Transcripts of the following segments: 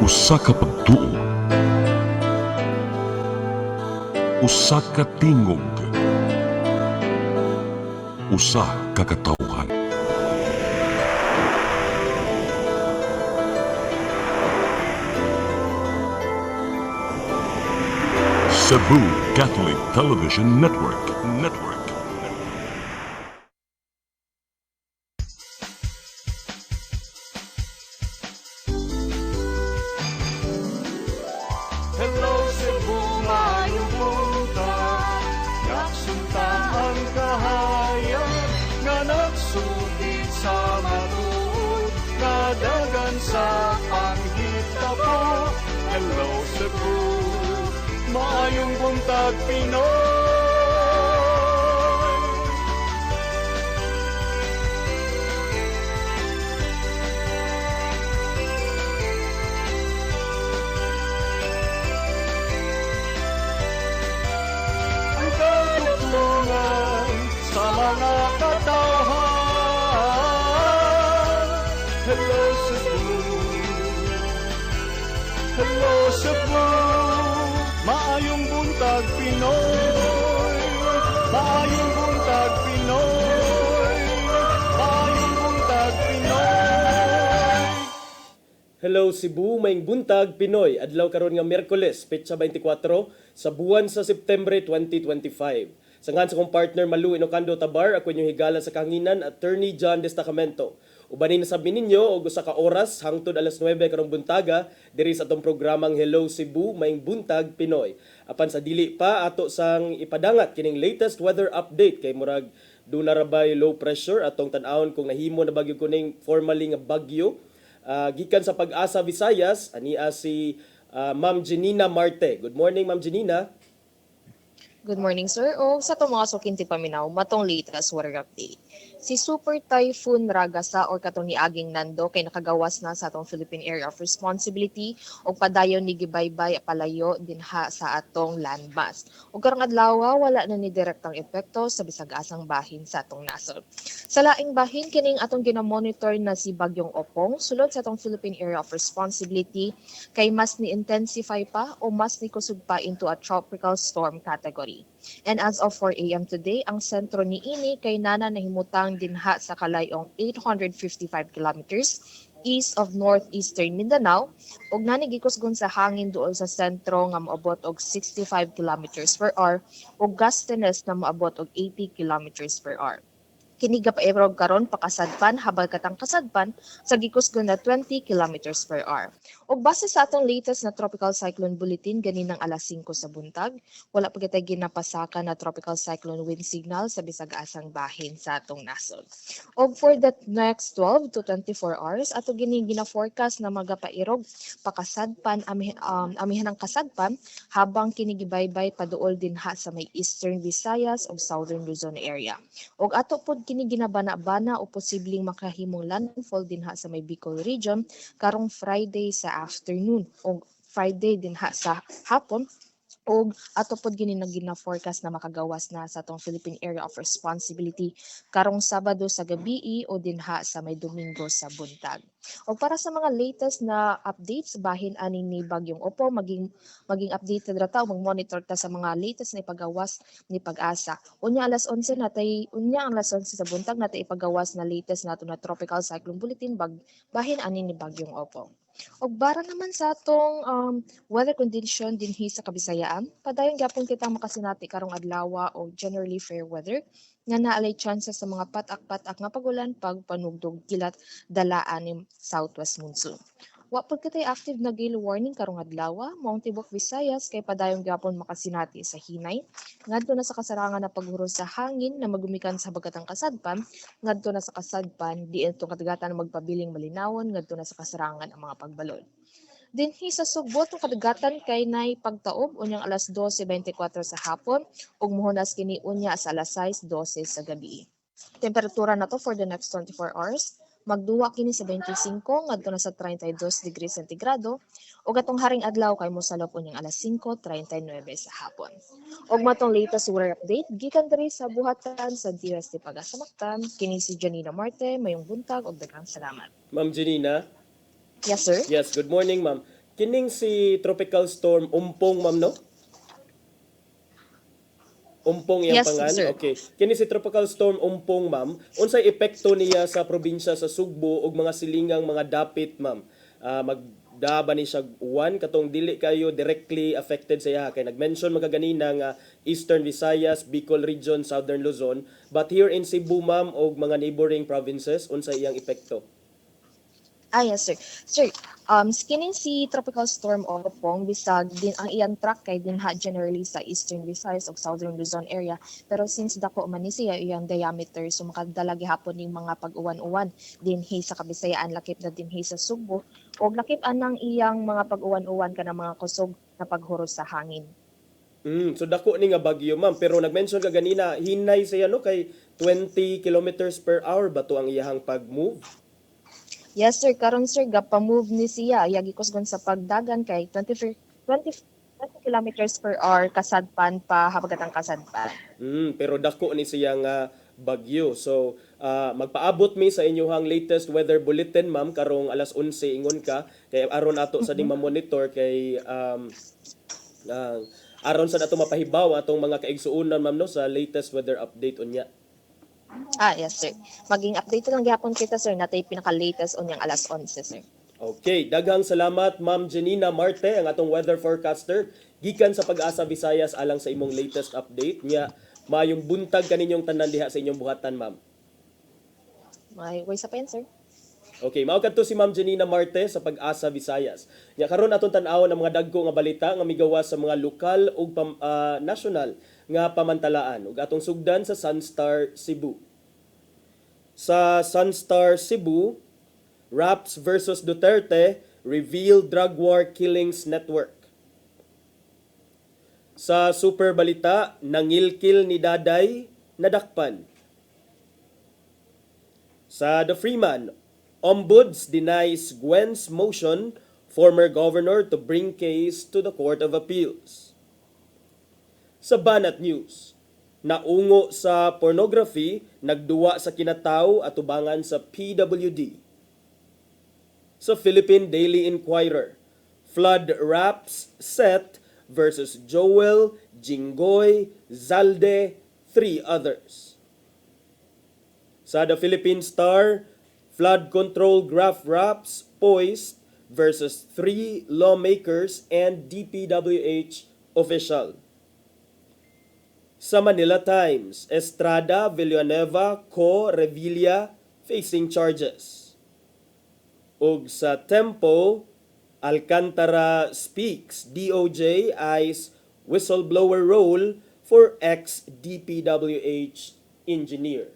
Usa ka pagtuo, usa ka tingog, usa ka katawhan. Cebu Catholic Television Network. Hello Cebu, mayong buntag. Naksunta ang kahayan nga nagsugid sa matuod, kadagan sa panghitabo. Hello Cebu, mayong buntag Pinoy. Ang katutulungan sa mga katawhan. Hello Cebu, hello Cebu, maayong buntag Pinoy, maayong buntag Pinoy, maayong buntag Pinoy. Hello Cebu, maing buntag Pinoy. Adlaw karon nga Miyerkules, petsa 24 sa buwan sa September 2025. Sangan sa kong partner Malu Inocando Tabar, ako inyong higala sa kanginan, Attorney John Destacamento. Ubanin na sabi ninyo og usa ka oras hangtod alas 9 karong buntaga diri sa atong programang Hello Cebu, maing buntag Pinoy. Apan sa dili pa ato sang ipadangat kining latest weather update kay murag duna ra bay low pressure atong tan-awon kung nahimo na bagyo kuning formally nga bagyo. Gikan sa Pag-asa Visayas, ania si Ma'am Janina Marte. Good morning, Ma'am Janina. Good morning, sir. O sa itong mga sukinti paminaw, matong latest weather update. Si Super Typhoon Ragasa or katong niaging Nando kay nakagawas na sa atong Philippine Area of Responsibility o padayon ni gibaybay palayo dinha sa atong landmass. O karong adlaw wala na ni direktang epekto sa bisag asang bahin sa atong nasod. Sa laing bahin kining atong ginamonitor na si Bagyong Opong sulod sa atong Philippine Area of Responsibility kay mas ni-intensify pa o mas ni kusog pa into a tropical storm category. And as of 4 a.m. today, ang sentro ni ini kay nana nahimutang dinha sa kalayong 855 kilometers east of northeastern Mindanao ug nanigikosgon sa hangin duol sa sentro nga moabot og 65 kilometers per hour ug gustiness na moabot og 80 kilometers per hour. Kini gapaerog karon pakasadpan habal katang kasadpan sa gikusgon na 20 kilometers per hour. Og base sa atong latest na tropical cyclone bulletin ganinang alas 5 sa buntag, wala pa kitay ginapasaka na tropical cyclone wind signal sa bisag asang bahin sa atong nasod. Og for the next 12 to 24 hours ato gini gina-forecast na magapairog pakasadpan amihan ang kasadpan habang kini gibaybay paduol dinha sa may Eastern Visayas ug Southern Luzon area. Og ato pod kini ginabana-bana o posibleng makahimong landfall dinha sa may Bicol region karong Friday sa afternoon o Friday dinha sa hapon og ato pod gini gina-forecast na makagawas na sa atong Philippine Area of Responsibility karong Sabado sa gabii o dinha sa may Domingo sa buntag. Og para sa mga latest na updates bahin ani ni Bagyong Opo maging updated ra ta mag-monitor ta sa mga latest na ipagawas ni Pag-asa. Unya alas 11 sa buntag natay ipagawas na latest nato na tropical cyclone bulletin bahin ani ni Bagyong Opo. Og bara naman sa atong weather condition dinhi sa Kabisayaan, padayon gyapon kitang makasinati karong adlaw o generally fair weather nga naalay chances sa mga patak-patak nga pagulan pagpanugdog kilat dalaan ni southwest monsoon. Wa pud kitay active na gale warning karong adlaw, maong tibok Visayas kay padayon gyapon makasinati sa hinay ngadto na sa kasarangan na paghuros sa hangin na magumikan sa habagatang kasadpan ngadto na sa kasadpan di ito kadagatan magpabiling malinawon ngadto na sa kasarangan ang mga pagbalod. Dinhi sa Subo ang kadagatan kay nay pagtaob unyang alas 12:24 sa hapon ug mohunas kini unya sa alas 6:12 sa gabi. Temperatura nato for the next 24 hours magduwa kini sa 25 ngadto na sa 32 degrees sentigrado ug atong haring adlaw kay mosalop unyang alas 5:39 sa hapon. Og matong latest weather update gikan diri sa buhatan sa DST Pagasamaktan kini si Janina Marte mayong buntag ug daghang salamat. Ma'am Janina. Yes sir. Yes, good morning, ma'am. kining si Tropical Storm Umpong, ma'am, no? Umpong iyang Yes, pangan. sir. Okay. Kini si Tropical Storm Umpong, ma'am. Unsay epekto niya sa probinsya sa Sugbo ug mga silingang mga dapit, ma'am? Magdaba ni siya uwan katong dili kayo directly affected sa iya kay nag-mention magaganina nga Eastern Visayas, Bicol region, Southern Luzon, but here in Cebu, ma'am, og mga neighboring provinces, unsay iyang epekto? Yes, sir. Sir, kining si Tropical Storm Opong, bisag din ang iyang track kay dinha generally sa Eastern Visayas ug Southern Luzon area. Pero since dako man ni siya iyang diameter, so makadala gihapon ning mga pag-uwan-uwan dinhi sa Kabisayaan, lakip na dinhi sa Sugbo, ug lakip anang iyang mga pag-uwan-uwan kanang mga kusog na paghuros sa hangin. So dako ni nga bagyo, ma'am, pero nag-mention ka ganina hinay siya no kay 20 kilometers per hour ba to ang iyahang pag-move? Yes, sir. Karon sir, gapa-move ni siya. Yagi kusgon sa pagdagan kay 20 kilometers per hour kasadpan pa habagatang kasadpan. Pero dako ni siya nga bagyo. So, magpaabot mi sa inyong latest weather bulletin, ma'am, karong alas 11 ingon ka. Kay aron ato sa ding ma-monitor kay aron sa ato mapahibaw atong mga kaigsuonan, ma'am, no, sa latest weather update unya. Yes, sir. Maging update lang gyapon kita, sir, natay pinaka-latest unyang alas 11, sir. Okay, daghang salamat, Ma'am Janina Marte, ang atong weather forecaster, gikan sa Pag-asa Visayas alang sa imong latest update. Nya, maayong buntag kaninyong tanan diha sa inyong buhatan, ma'am. May way sa pa yan, sir. Okay, mao kadto si Ma'am Janina Marte sa Pag-asa Visayas. Nya karon atong tan-awon ang mga dagko nga balita nga migawas sa mga lokal ug national nga pamantalaan ug atong sugdan sa Sunstar Cebu. Sa Sunstar Cebu, Raps versus Duterte reveal drug war killings network. Sa Super Balita, nangilkil ni Daday nadakpan. Sa The Freeman, Ombuds denies Gwen's motion, former governor to bring case to the Court of Appeals. Sa Banat News, naungo sa pornography, nagduwa sa kinataw at tubangan sa PWD. Sa Philippine Daily Inquirer, flood raps set versus Joel, Jinggoy, Zalde, 3 others. Sa The Philippine Star, flood control graph raps poised versus 3 lawmakers and DPWH official. Sa Manila Times, Estrada, Villanueva, Co, Revilla facing charges. Ug sa Tempo, Alcantara speaks, DOJ eyes whistleblower role for ex-DPWH engineer.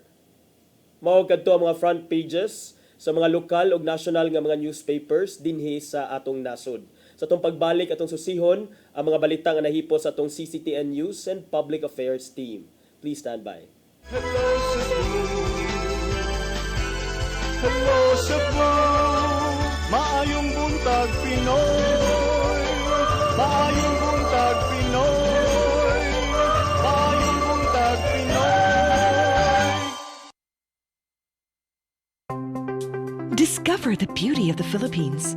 Mao kadto ang mga front pages sa mga lokal ug national nga mga newspapers dinhi sa atong nasod. Sa atong pagbalik atong susihon ang mga balita nga nahipos sa atong CCTN News and Public Affairs team. Please stand by. Hello Cebu, hello Cebu, maayong buntag Pinoy, maayong buntag Pinoy, maayong buntag Pinoy. Discover the beauty of the Philippines.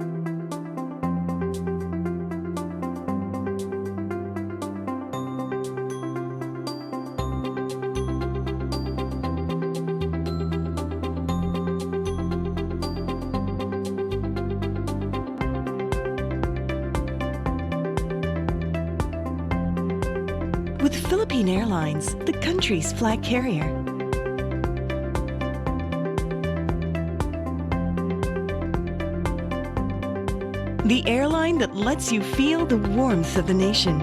With Philippine Airlines, the country's flag carrier. The airline that lets you feel the warmth of the nation.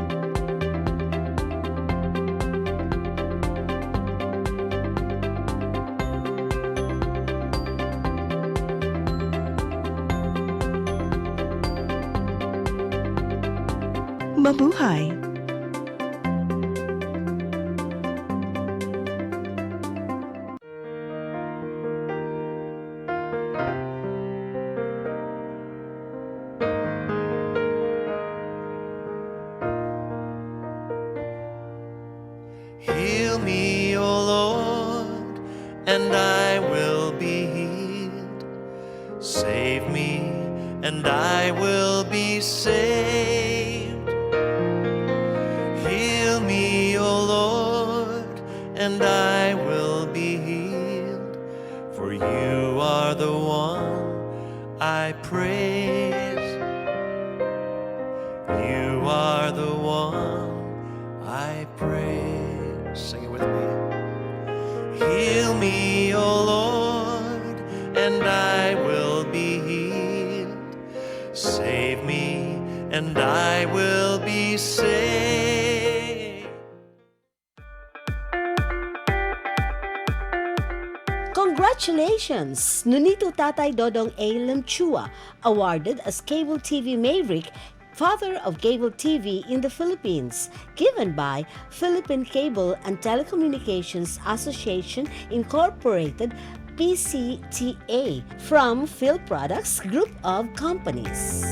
Mabuhay! Heal me, O Lord, and I will be healed. Save me, and and I will be saved. Heal me, O Lord, and I will be healed. For you are the one I praise. You are the one I praise. Sing it with me. Heal me, O Lord, and I will be healed. Save me, and I will be saved. Congratulations! Nunito Tatay Dodong A. Limchua, awarded as Cable TV Maverick, Father of Cable TV in the Philippines, given by Philippine Cable and Telecommunications Association Incorporated, PCTA, from Phil Products Group of Companies.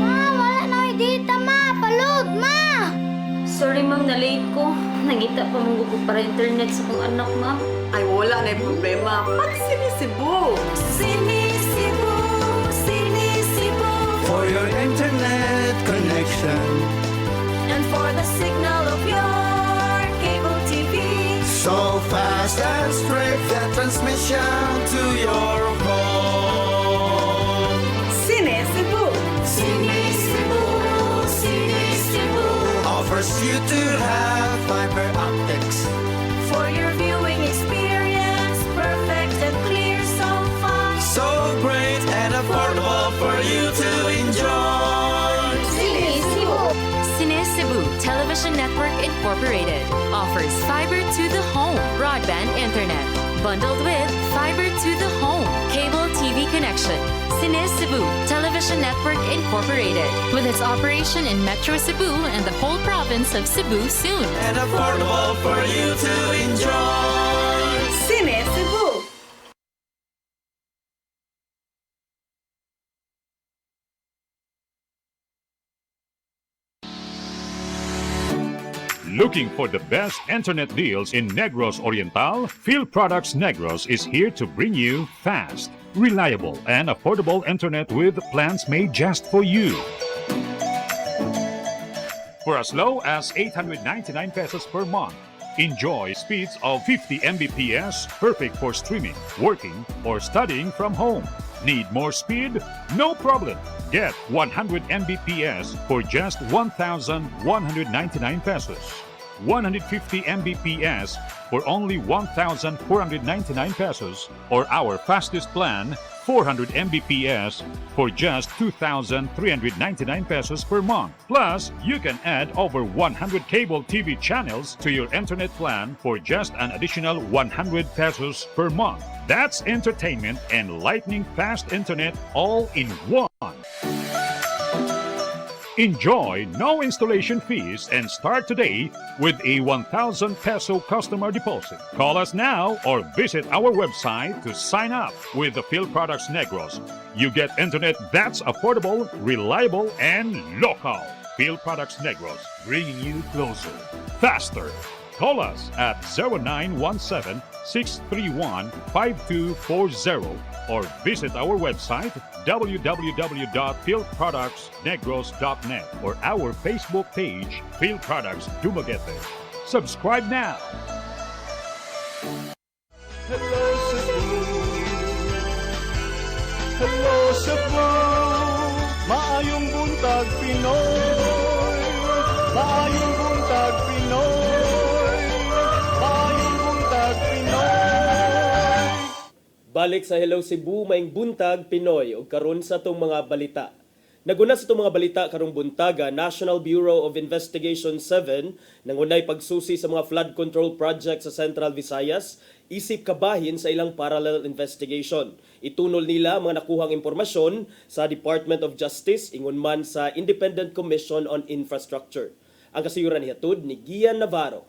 Wala na dita, ma! Palud, ma! Sorry ma'am, na-late ko. Nangita pa mong gugo para internet sa kong anak, ma'am. Ay, wala na yung problema. Pag sinisibo. Sinisibo, sinisibo, For your internet connection, and for the signal of your cable TV. so fast and straight, that transmission to your home. Sinisibo. Sinisibo, sinisibo, Offers you to have fiber optics. for your viewing experience, perfect and clear so fast. So great and affordable for you to enjoy. Cine Cebu Television Network Incorporated offers fiber to the home broadband internet bundled with fiber to the home cable TV connection. Cine Cebu Television Network Incorporated, with its operation in Metro Cebu and the whole province of Cebu soon. And affordable for you to enjoy. Sinisibo. Looking for the best internet deals in Negros Oriental? Phil Products Negros is here to bring you fast, reliable, and affordable internet with plans made just for you. For as low as 899 pesos per month, enjoy speeds of 50 Mbps, perfect for streaming, working, or studying from home. Need more speed? No problem. Get 100 Mbps for just 1,199 pesos. 150 Mbps for only 1,499 pesos, or our fastest plan, 400 Mbps for just 2,399 pesos per month. Plus, you can add over 100 cable TV channels to your internet plan for just an additional 100 pesos per month. That's entertainment and lightning fast internet all in one. Enjoy no installation fees and start today with a 1,000 peso customer deposit. Call us now or visit our website to sign up with the Phil Products Negros. You get internet that's affordable, reliable, and local. Phil Products Negros, bringing you closer, faster. Call us at 0917-631-5240 or visit our website www.philproductsnegros.net or our Facebook page, Phil Products Dumaguete. Subscribe now. Hello, Cebu. Hello, Cebu. Maayong buntag, Pinoy. Maayong buntag, Pinoy. Maayong buntag, Pinoy. Balik sa Hello Cebu, maing buntag Pinoy ug karon sa tong mga balita. Naguna sa itong mga balita karong buntaga, National Bureau of Investigation 7 nangunay pagsusi sa mga flood control project sa Central Visayas, isip kabahin sa ilang parallel investigation. Itunol nila mga nakuhang impormasyon sa Department of Justice ingon man sa Independent Commission on Infrastructure. Ang kasayuran hiatud ni Gian Navarro.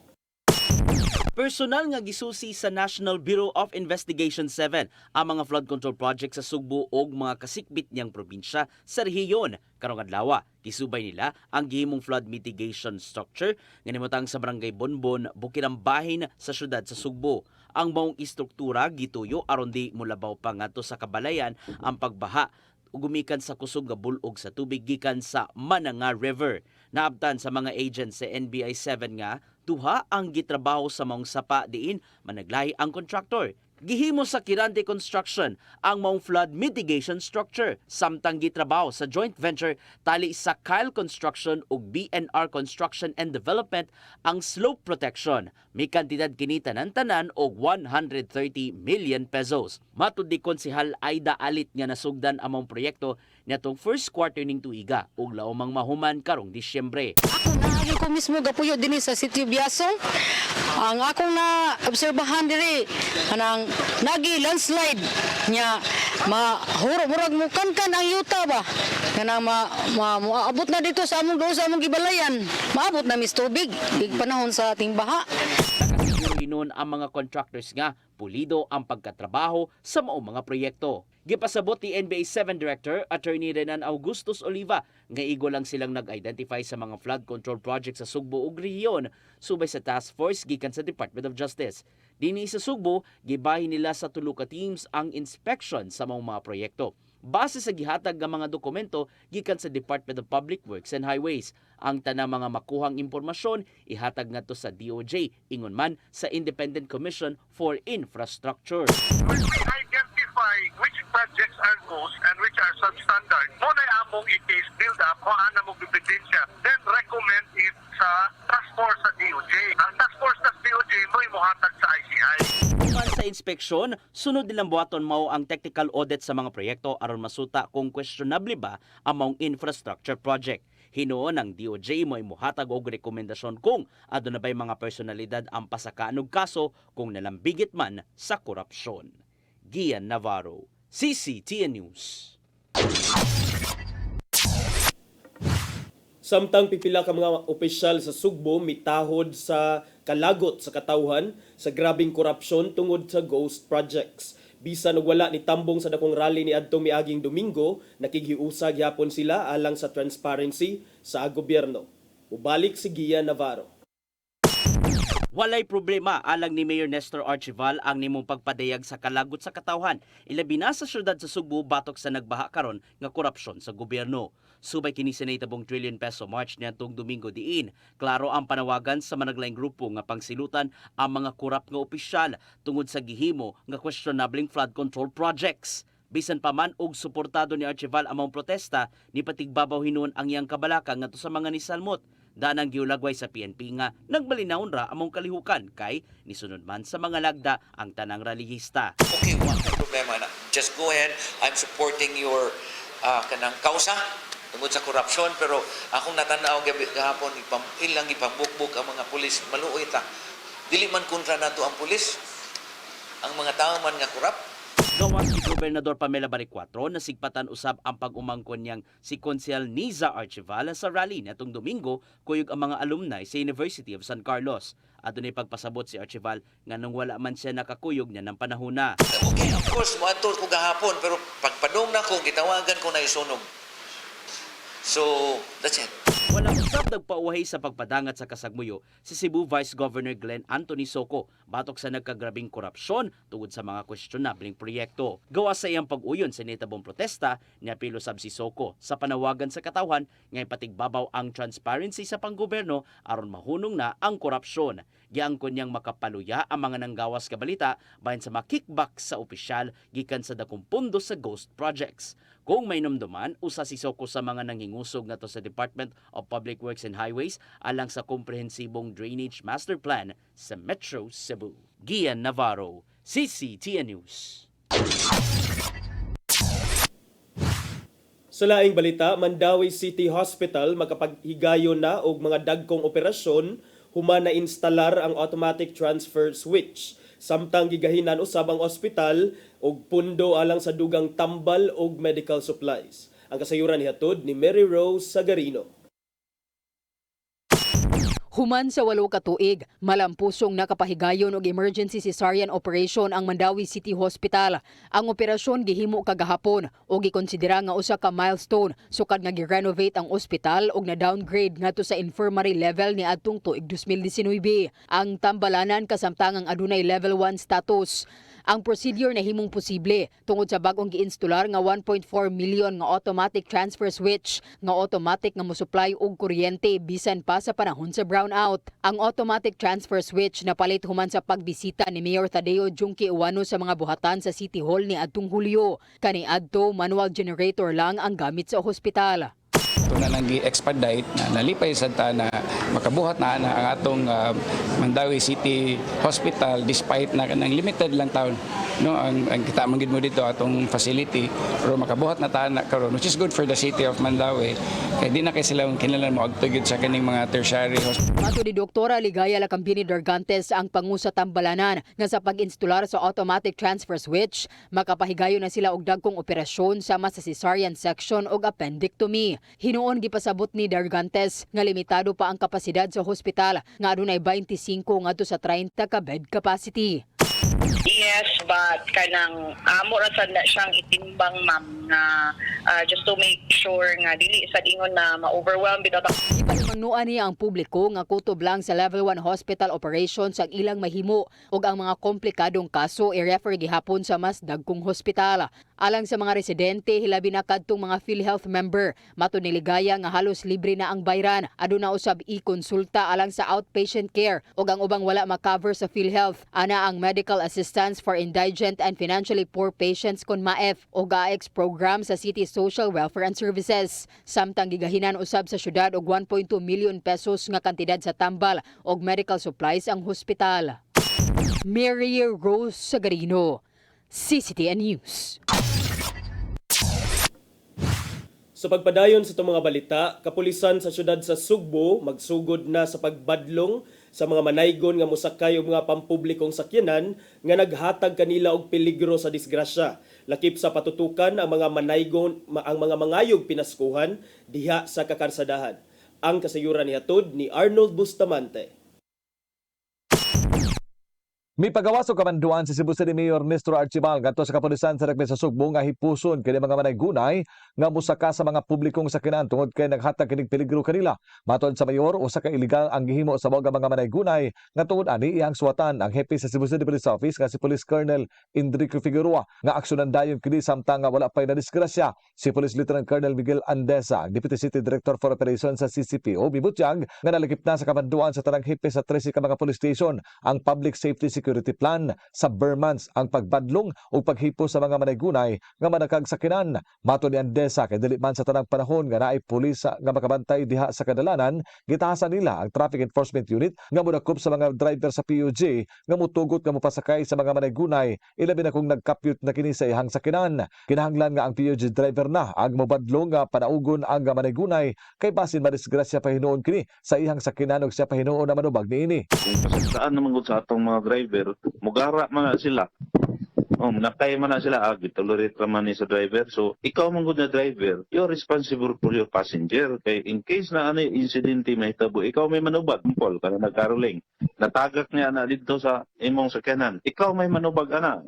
Personal nga gisusi sa National Bureau of Investigation 7 ang mga flood control project sa Sugbo ug mga kasikbit niyang probinsya sa rehiyon. Karong adlaw, gisubay nila ang gihimong flood mitigation structure nga nimutang sa Barangay Bonbon, Bukidambahin sa syudad sa Sugbo. Ang maong istruktura gituyo aron di mulabaw pa ngadto sa kabalayan ang pagbaha gumikan sa kusog nga bulog sa tubig gikan sa Mananga River. Naabtan sa mga agents sa NBI 7 nga duha ang gitrabaho sa maong sapa diin managlahi ang contractor. Gihimo sa Kirante Construction ang maong flood mitigation structure samtang gitrabaho sa joint venture tali sa Kyle Construction ug BNR Construction and Development ang slope protection. May kantidad kini tanan-tanan og 130 million pesos. Matud ni Konsehal Aida Alit nga nasugdan ang maong proyekto niadtong first quarter ning tuiga ug laumang mahuman karong Disyembre. Naagi ko mismo gapuyo dinhi sa Sitio Biasong. Ang akong na obserbahan diri kanang nagi landslide nya mahurog-murag mo kan ang yuta ba kanang maabot na dito sa among doon sa among gibalayan. Maabot na mis tubig big panahon sa ating baha. Hinon ang mga contractors nga pulido ang pagkatrabaho sa maong mga proyekto. Gipasabot ni NBA 7 Director Attorney Renan Augustus Oliva nga igo lang silang nag-identify sa mga flood control projects sa Sugbo ug rehiyon subay sa task force gikan sa Department of Justice. Dinhi sa Sugbo, gibahin nila sa tulo ka teams ang inspection sa mga proyekto. Base sa gihatag nga mga dokumento gikan sa Department of Public Works and Highways, ang tanang mga makuhang impormasyon ihatag ngadto sa DOJ ingon man sa Independent Commission for Infrastructure. Identify which projects are ghost and which are substandard. Muna among i-case build up kung ano mo ebidensya. Then recommend it sa task force sa DOJ. Ang task force sa DOJ mo imuhatag sa ICI. Tuman sa inspeksyon, sunod nilang buhaton mao ang technical audit sa mga proyekto aron masuta kung questionable ba ang maong infrastructure project. Hinoon ang DOJ mo imuhatag og rekomendasyon kung aduna bay mga personalidad ang pasakaan og kaso kung nalambigit man sa korupsyon. Gian Navarro, CCTN News. Samtang pipila ka mga opisyal sa Sugbo mitahod sa kalagot sa katawhan sa grabing korupsyon tungod sa ghost projects. Bisan og wala ni tambong sa dakong rally ni adtong miaging Domingo, nakighiusag gyapon sila alang sa transparency sa gobyerno. Ubalik si Gian Navarro. Walay problema alang ni Mayor Nestor Archival ang nimong pagpadayag sa kalagot sa katawhan. Ilabi na sa syudad sa Sugbo batok sa nagbaha karon nga korupsyon sa gobyerno. Subay kini sa nahitabong trillion peso march niadtong Domingo diin. Klaro ang panawagan sa managlaing grupo nga pangsilutan ang mga korap nga opisyal tungod sa gihimo nga questionable flood control projects. Bisan pa man og suportado ni Archival among protesta, ni patigbabaw hinuon ang iyang kabalaka ngadto sa mga nisalmot. Danang giulagway sa PNP nga nagbalinawon ra among kalihukan kay nisunod man sa mga lagda ang tanang relihista. Okay, wala problema na. Just go ahead. I'm supporting your kanang kausa tungod sa korupsyon, pero akong natanaw gahapon ilang ipambukbuk ang mga pulis. Maluoy ta. Dili man kontra nato ang pulis. Ang mga tao man nga korap. Gawas ni Gobernador Pamela Baricuatro na sigpatan usab ang pag-umangkon niyang si Konsehal Niza Archival sa rally natong Domingo kuyog ang mga alumni sa University of San Carlos. Adunay pagpasabot si Archival nga nung wala man siya nakakuyog niya ng panahona. Okay, of course, moadto ko gahapon, pero pagpadong na ko, gitawagan ko na isunog. So, that's it. Walang usab nagpauwahi sa pagpadangat sa kasagmuyo si Cebu Vice Governor Glenn Anthony Soco batok sa nagkagrabing korupsyon tungod sa mga questionabling proyekto. Gawa sa iyang pag-uyon sa nitabong protesta, niapilo sab si Soco sa panawagan sa katawhan nga ipatigbabaw ang transparency sa panggobyerno aron mahunong na ang korupsyon. Giangkon niyang makapaluya ang mga nanggawas kabalita bahin sa mga kickback sa opisyal gikan sa dakong pundo sa ghost projects. Kung may namduman, usa si Soco sa mga nangingusog nato sa Department of Public Works and Highways alang sa komprehensibong drainage master plan sa Metro Cebu. Gian Navarro, CCTN News. Sa laing balita, Mandawi City Hospital makapaghigayon na og mga dagkong operasyon human na instalar ang automatic transfer switch. Samtang gigahinan usab ang ospital og pundo alang sa dugang tambal og medical supplies. Ang kasayuran nihatod ni Mary Rose Sagarino. Human sa 8 ka tuig, malampusong nakapahigayon og emergency cesarean operation ang Mandawi City Hospital. Ang operasyon gihimo kagahapon o gikonsidera nga usa ka milestone sukad nga gi-renovate ang ospital og na-downgrade ngadto sa infirmary level ni adtong tuig 2019. Ang tambalanan kasamtangang adunay level 1 status. Ang procedure na himong posible tungod sa bagong giinstolar nga 1.4 million nga automatic transfer switch nga automatic nga mosupply og kuryente bisan pa sa panahon sa brownout. Ang automatic transfer switch napalit human sa pagbisita ni Mayor Tadeo Junque Uwano sa mga buhatan sa City Hall ni adtong Hulyo. Kaniadto manual generator lang ang gamit sa ospital. Ito na lang gi-expedite na nalipay sa ta na makabuhat na ang atong Mandawi City Hospital despite na kanang limited lang taon no ang kita manggid mo dito atong facility pero makabuhat na ta na karon which is good for the city of Mandawi kay di na kay sila kinahanglan mo agtugid sa kaning mga tertiary hospital. Mato ni Doktora Ligaya Lacambini Dargantes ang pangu sa tambalanan nga sa pag-instalar sa automatic transfer switch makapahigayon na sila og dagkong operasyon sama sa cesarean section ug appendectomy. Hinuon gipasabot ni Dargantes nga limitado pa ang kapasidad sa hospital nga adunay 25 ngadto sa 30 ka bed capacity. Yes, but kanang amo ra sad na siyang itimbang ma'am na just to make sure nga dili sa ingon na ma-overwhelm bitaw. Ipalumangnuan niya ang publiko nga kutob lang sa level 1 hospital operations ang ilang mahimo ug ang mga komplikadong kaso i-refer gihapon sa mas dagkong hospital. Alang sa mga residente hilabi na kadtong mga PhilHealth member, mato ni Ligaya nga halos libre na ang bayran. Aduna usab i-konsulta alang sa outpatient care ug ang ubang wala ma-cover sa PhilHealth ana ang medical assistance for indigent and financially poor patients kon MAEF o GAEX program sa City Social Welfare and Services. Samtang gigahinan usab sa syudad og 1.2 million pesos nga kantidad sa tambal og medical supplies ang hospital. Mary Rose Sagarino, CCTN News. Sa pagpadayon sa itong mga balita, kapulisan sa syudad sa Sugbo magsugod na sa pagbadlong sa mga manaygon nga mosakay og mga pampublikong sakyanan nga naghatag kanila og peligro sa disgrasya. Lakip sa patutukan ang mga manaygon ang mga mangayog pinaskuhan diha sa kakarsadahan. Ang kasayuran nihatod ni Arnold Bustamante. May pagawas o kamanduan si Cebu City Mayor Nestro Archibal ngadto sa kapulisan sa Rekbe sa Sugbo nga hipuson kini mga manaygunay nga musaka sa mga publikong sakyanan tungod kay naghatag kining peligro kanila. Matod sa mayor usa ka illegal ang gihimo sa mga manaygunay nga tungod ani iyang suwatan ang hepe sa Cebu City Police Office nga si Police Colonel Indrico Figueroa nga aksyonan dayon kini samtang nga wala pay na disgrasya. Si Police Lieutenant Colonel Miguel Andesa, Deputy City Director for Operations sa CCPO, mibutyag nga nalakip na sa kamanduan sa tanang hepe sa 13 ka mga police station ang Public Safety Security Plan sa Bermans ang pagbadlong o paghipo sa mga manaygunay nga manakag sakinan. Mato ni Andesa kay dili man sa tanang panahon nga naay pulis nga makabantay diha sa kadalanan, gitahasan nila ang Traffic Enforcement Unit nga modakop sa mga driver sa PUJ nga mutugot nga mopasakay sa mga manaygunay ilabi na kung nagkapyut na kini sa ihang sakinan. Kinahanglan nga ang PUJ driver na ang mobadlong nga panaugon ang manaygunay kay basin madisgrasya pa hinuon kini sa ihang sakinan ug siya pa hinuon na manubag niini. Kung pasagsaan naman gud sa atong mga driver, mugara man na sila. Nakay man na sila, gitolerate man ni sa driver. So, ikaw man gud na driver, you're responsible for your passenger. Kay in case na ano insidente may tabo, ikaw may manubag, Paul, kana nagkaroling. Natagak niya na dito sa imong sakyanan. Ikaw may manubag ana,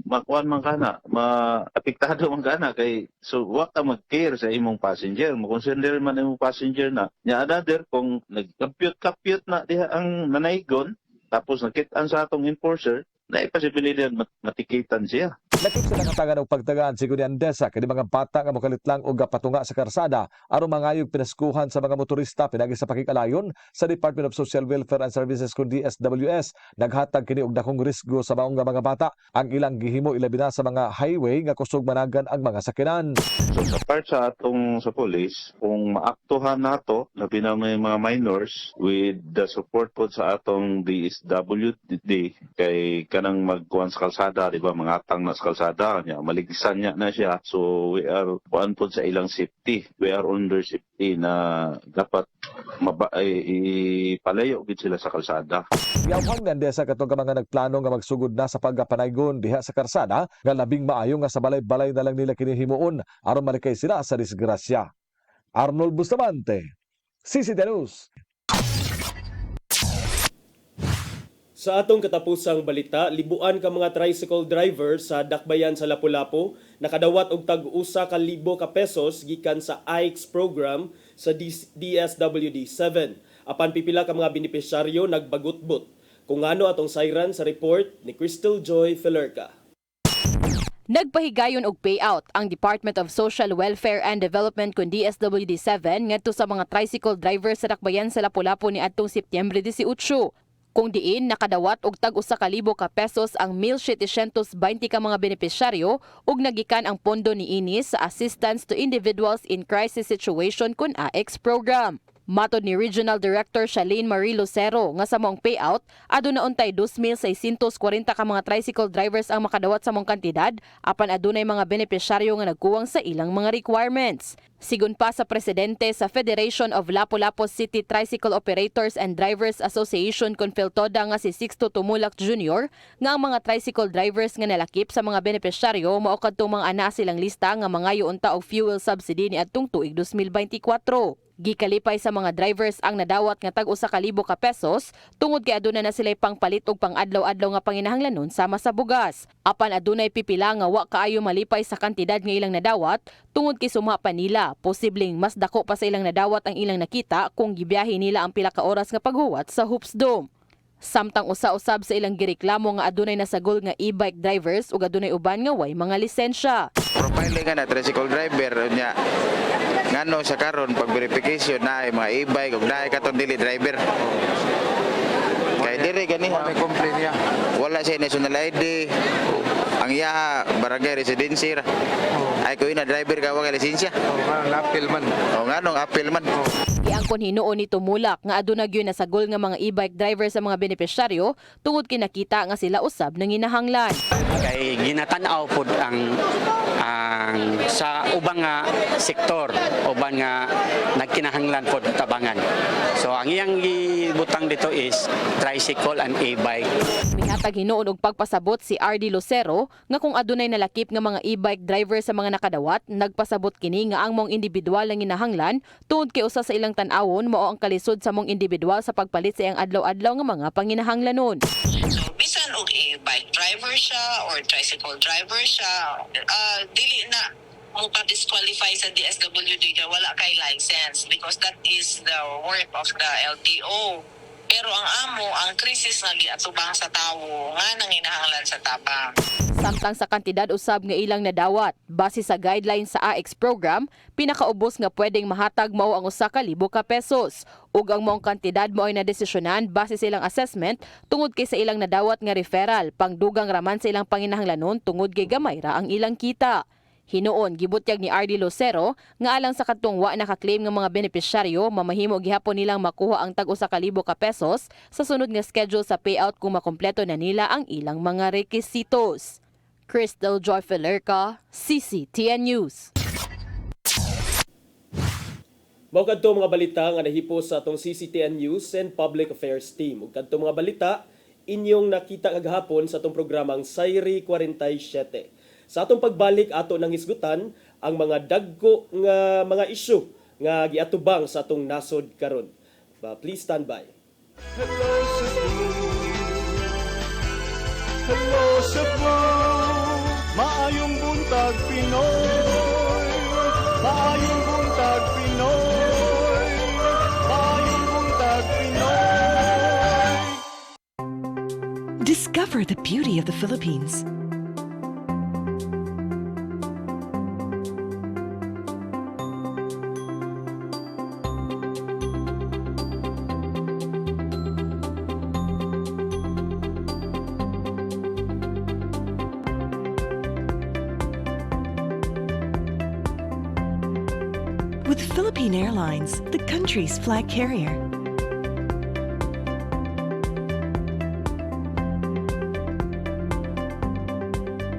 makuan man kana, maapektado man kana kay so wa ka mag-care sa imong passenger. Mo-consider man imong passenger na. Nya another kung nag-compute na diha ang nanaygon, tapos nakitaan sa atong enforcer, na ipasibilidad matikitan siya. Lakip sa nakatangan og pagtagaan si Guni Andesa kini mga bata nga mokalit lang og patunga sa karsada aron mangayog pinaskuhan sa mga motorista pinagi sa pakikalayon sa Department of Social Welfare and Services kun DSWS. Naghatag kini og dakong risgo sa maong mga bata. Ang ilang gihimo ilabi na sa mga highway nga kusog managan ang mga sakinan. So sa part sa atong sa police, kung maaktuhan nato labi na may mga minors with the support po sa atong DSWD kay kanang magkuhan sa kalsada, di ba, mga atang na sa kalsada niya, maligisan niya na siya. So we are kuhan po sa ilang safety. We are under safety na dapat ipalayo gid sila sa kalsada. Giyawhang ni Andesa katong mga nagplano nga magsugod na sa pagkapanaygon diha sa karsada nga labing maayo nga sa balay-balay na lang nila kini himuon aron malikay sila sa disgrasya. Arnold Bustamante, CCTN News. Sa atong katapusang balita, libuan ka mga tricycle driver sa dakbayan sa Lapu-Lapu nakadawat og tag-usa ka libo ka pesos gikan sa IX program sa DSWD 7. Apan pipila ka mga benepisyaryo nagbagutbot. Kung ano atong sayran sa report ni Crystal Joy Felerca. Nagpahigayon og payout ang Department of Social Welfare and Development kun DSWD-7 ngadto sa mga tricycle driver sa dakbayan sa Lapu-Lapu ni adtong Setyembre 18. Kung diin nakadawat og tag-usa ka libo ka pesos ang 1,720 ka mga benepisyaryo ug nagikan ang pondo niini sa Assistance to Individuals in Crisis Situation kun AX program. Matod ni Regional Director Shalene Marie Lucero nga sa mong payout, aduna untay 2,640 ka mga tricycle drivers ang makadawat sa mong kantidad, apan adunay mga benepisyaryo nga nagkuwang sa ilang mga requirements. Sigun pa sa presidente sa Federation of Lapu-Lapu City Tricycle Operators and Drivers Association kun Filtoda nga si Sixto Tumulak Jr., nga ang mga tricycle drivers nga nalakip sa mga benepisyaryo mao kadtong mga ana silang lista nga mangayo unta og fuel subsidy ni adtong tuig 2024. Gikalipay sa mga drivers ang nadawat nga tag-usa ka libo ka pesos tungod kay aduna na sila'y pangpalit og pang-adlaw-adlaw nga panginahanglanon sama sa bugas. Apan adunay pipila nga wa kaayo malipay sa kantidad nga ilang nadawat tungod kay suma pa nila. Posibleng mas dako pa sa ilang nadawat ang ilang nakita kung gibiyahe nila ang pila ka oras nga paghuwat sa Hoops Dome. Samtang usa-usab sa ilang gireklamo nga adunay nasagol nga e-bike drivers ug adunay uban nga way mga lisensya. Profiling nga na tricycle driver nya ngano sa karon pag verification na ay mga e-bike ug naay katon dili driver. Kay dire gani may complain niya. Wala siya national ID. Ang iya barangay residency ra. Ay ko ina driver ka wa lisensya. Nganong appeal man. Nganong appeal man. Giangkon hinuon ni Tumulak nga aduna gyud nasagol nga mga e-bike driver sa mga benepisyaryo tungod kay nakita nga sila usab nanginahanglan. Kay ginatan-aw pud ang sa ubang nga sektor, uban nga nagkinahanglan pud tabangan. So ang iyang gibutang dito is tricycle and e-bike. Mihatag hinuon og pagpasabot si RD Lucero nga kung adunay nalakip nga mga e-bike driver sa mga nakadawat, nagpasabot kini nga ang mong individual nga ginahanglan tungod kay usa sa ilang tan-awon mao ang kalisod sa mong individual sa pagpalit sa iyang adlaw-adlaw nga mga panginahanglanon. So bisan og e-bike driver siya or tricycle driver siya, dili na mo pa-disqualify sa DSWD kaya wala kay license because that is the work of the LTO. Pero ang amo, ang krisis nga giatubang sa tawo nga nanginahanglan sa tabang. Samtang sa kantidad usab nga ilang nadawat, base sa guidelines sa AX program, pinakaubos nga pwedeng mahatag mao ang 1,000 ka pesos. Ug ang maong kantidad mao ay nadesisyonan base sa ilang assessment tungod kay sa ilang nadawat nga referral, pangdugang raman sa ilang panginahanglanon tungod kay gamay ra ang ilang kita. Hinuon gibutyag ni RD Lucero nga alang sa kadtong wa naka-claim nga mga benepisyaryo mamahimo gihapon nilang makuha ang tag-1,000 ka pesos sa sunod nga schedule sa payout kung makompleto na nila ang ilang mga requisitos. Crystal Joy Felerca, CCTN News. Mao kadto mga balita nga nahipo sa atong CCTN News and Public Affairs Team. Ug kadto mga balita inyong nakita kagahapon sa atong programang Sayri 47. Sa atong pagbalik ato nang hisgutan ang mga dagko nga mga isyu nga giatubang sa atong nasod karon. Please stand by. Hello Cebu, hello Cebu, maayong buntag Pinoy, maayong buntag Pinoy, maayong buntag Pinoy. Discover the beauty of the Philippines. With Philippine Airlines, the country's flag carrier.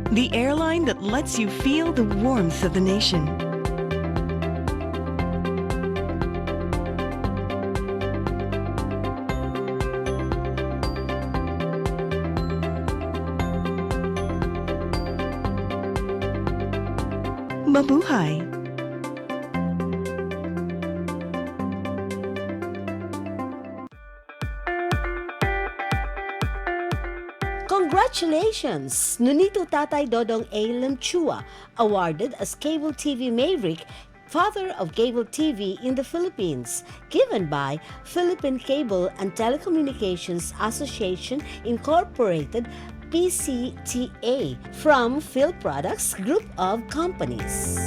The airline that lets you feel the warmth of the nation. Mabuhay! Congratulations! Nunito Tatay Dodong A. Lemchua, awarded as Cable TV Maverick, Father of Cable TV in the Philippines, given by Philippine Cable and Telecommunications Association Incorporated, PCTA, from Phil Products Group of Companies.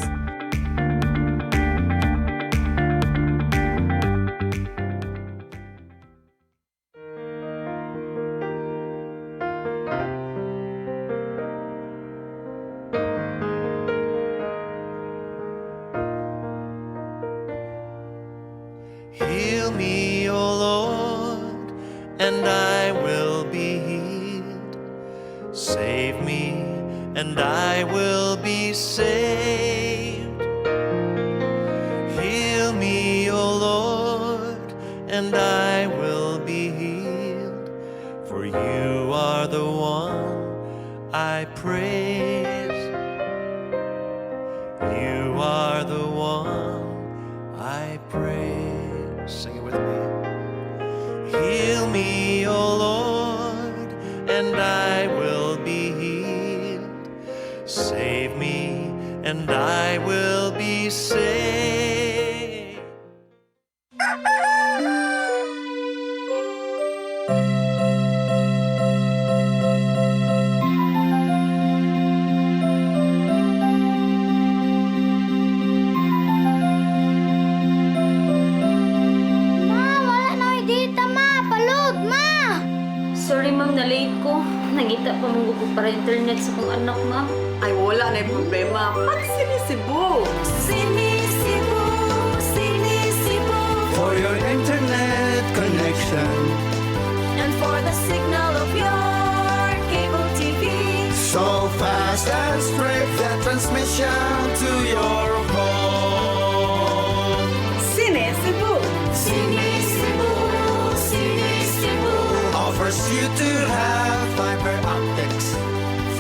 Heal me, O Lord, and I will be healed. Save me, and I will be saved. Heal me, O Lord, and I will be healed. For you are the one I praise. You are the one I praise. Sing it with me. Heal me, O Lord, and I will be healed. Save me, and I will be saved. Sorry ma'am, na-late ko. Nangita pa mong ko para internet sa kong anak ma'am. Ay, wala na problema. Pag sinisibo. Sinisibo, sinisibo. For your internet connection, And for the signal of your cable TV. so fast and straight, the transmission to your home. Sinisibo. Sinisibo, sinisibo. Offers you to have fiber optics.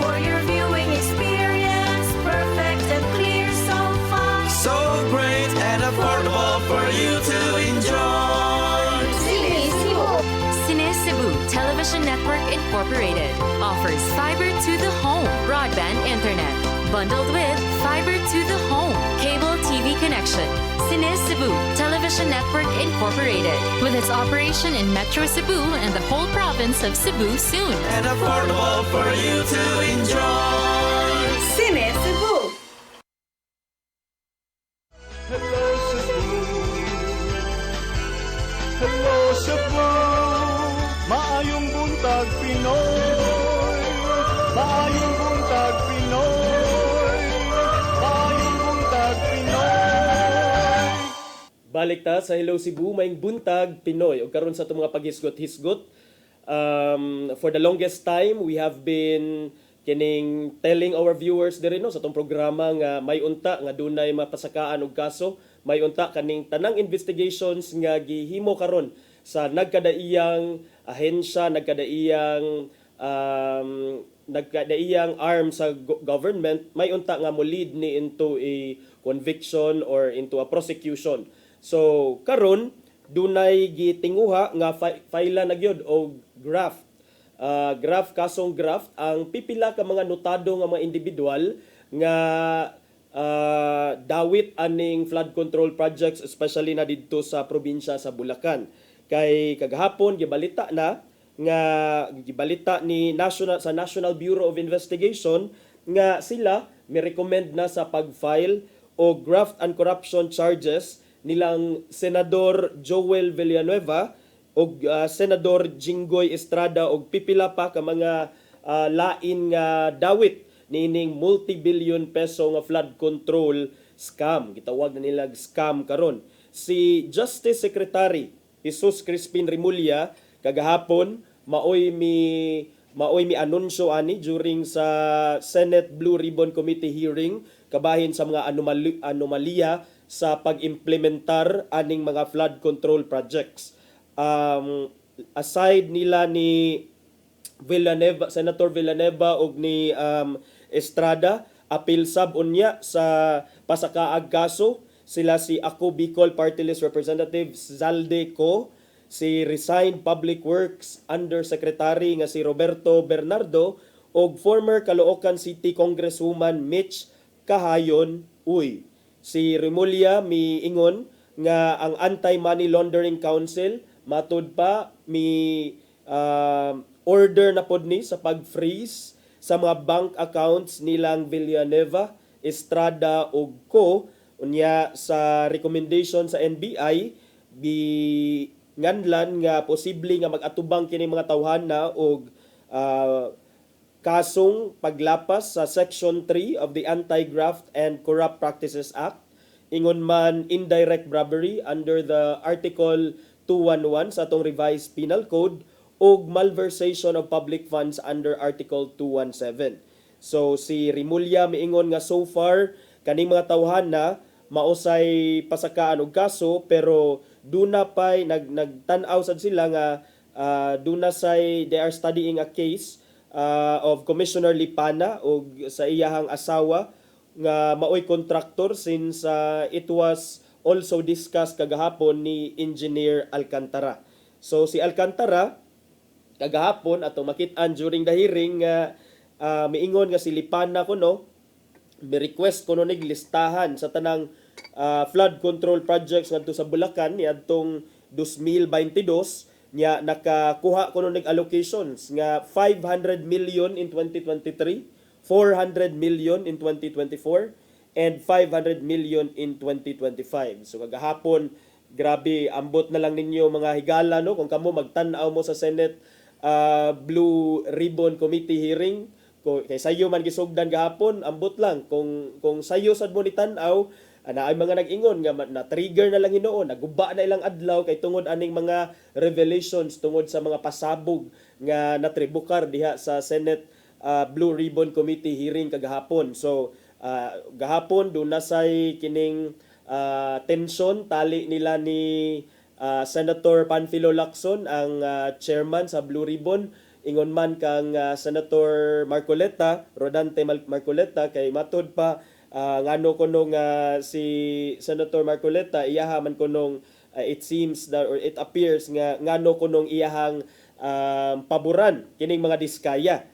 For your viewing experience, perfect and clear so far. So great and affordable for you to enjoy. Sinisibo. Cine Cebu Television Network Incorporated offers fiber to the home broadband internet bundled with fiber to the home cable TV connection. Cine Cebu Television Network Incorporated with its operation in Metro Cebu and the whole province of Cebu soon. And affordable for you to enjoy. Sinisibo. Hello Cebu, hello Cebu, maayong buntag Pinoy, maayong buntag Pinoy, maayong buntag Pinoy. Balik ta sa Hello Cebu, maing buntag Pinoy. O karon sa itong mga paghisgot-hisgot, for the longest time, we have been kining telling our viewers diri no sa itong programa nga may unta nga dunay mapasakaan og kaso, may unta kaning tanang investigations nga gihimo karon sa nagkadaiyang ahensya, nagkadaiyang arm sa government, may unta nga mo lead ni into a conviction or into a prosecution. So karon dunay gitinguha nga file na gyud og graft. Kasong graft ang pipila ka mga notado nga mga individual nga dawit aning flood control projects, especially na didto sa probinsya sa Bulacan. Kay kagahapon gibalita na nga gibalita ni National Bureau of Investigation nga sila mi-recommend na sa pag-file o graft and corruption charges nilang Senador Joel Villanueva o Senador Jinggoy Estrada o pipila pa ka mga lain nga dawit nining multi-billion peso nga flood control scam. Gitawag na nilang scam karon. Si Justice Secretary Jesus Crispin Remulla kagahapon maoy mi anunsyo ani during sa Senate Blue Ribbon Committee hearing kabahin sa mga anomalya sa pag-implementar aning mga flood control projects. Aside nila ni Villanueva, Senator Villanueva og ni Estrada, apil sab unya sa pasakaag kaso sila si Ako Bicol Party List Representative Zalde Co, si resigned Public Works Undersecretary nga si Roberto Bernardo og former Caloocan City Congresswoman Mitch Kahayon Uy. Si Remulla miingon nga ang Anti-Money Laundering Council matud pa order na pod ni sa pag-freeze sa mga bank accounts nilang Villanueva, Estrada ug Co. Unya sa recommendation sa NBI nganlan nga posible nga mag-atubang kini mga tawhana og kasong paglapas sa Section 3 of the Anti-Graft and Corrupt Practices Act, ingon man indirect bribery under the Article 211 sa atong revised penal code o malversation of public funds under Article 217. So si Remulla miingon nga so far kaning mga tawhana mausay pasakaan og kaso pero duna pay nagtan-aw sad sila nga they are studying a case of Commissioner Lipana o sa iyahang asawa nga maoy contractor since it was also discussed kagahapon ni Engineer Alcantara. So si Alcantara kagahapon atong makit-an during the hearing nga miingon nga si Lipana kuno mi-request kuno nig listahan sa tanang flood control projects ngadto sa Bulacan niadtong 2022 nya nakakuha kuno nig allocations nga 500 million in 2023, 400 million in 2024 and 500 million in 2025. So kagahapon grabe ambot na lang ninyo mga higala no kung kamo magtan-aw mo sa Senate Blue Ribbon Committee hearing kay sayo man gisugdan gahapon ambot lang kung sayo sad mo ni tan-aw ana ay mga nag-ingon nga na-trigger na lang hinuon, naguba na ilang adlaw kay tungod aning mga revelations tungod sa mga pasabog nga natribukar diha sa Senate Blue Ribbon Committee hearing kagahapon. So gahapon do nasay kining tension tali nila ni Senator Panfilo Lacson ang chairman sa Blue Ribbon, ingon man kang Senator Marcoleta, Rodante Marcoleta kay matud pa ngano kunong si Senator Marcoleta iyaha man kunong it seems that or it appears nga ngano kunong iyahang paboran kining mga diskaya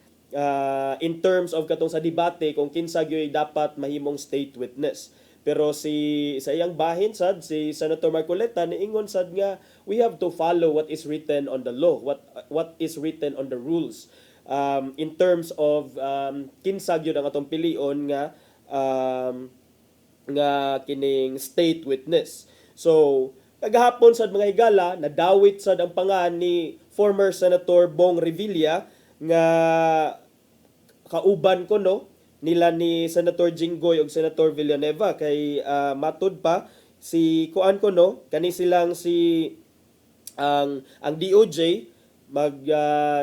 in terms of katong sa debate kung kinsa gyoy dapat mahimong state witness. Pero sa iyang bahin sad si Senator Marcoleta niingon sad nga we have to follow what is written on the law, what is written on the rules in terms of kinsa gyud ang atong pilion nga kining state witness. So kagahapon sad mga higala nadawit sad ang pangan ni former Senator Bong Revilla nga kauban ko no nila ni Senator Jinggoy ug Senator Villanueva kay matud pa si kuan ko no kani silang si ang DOJ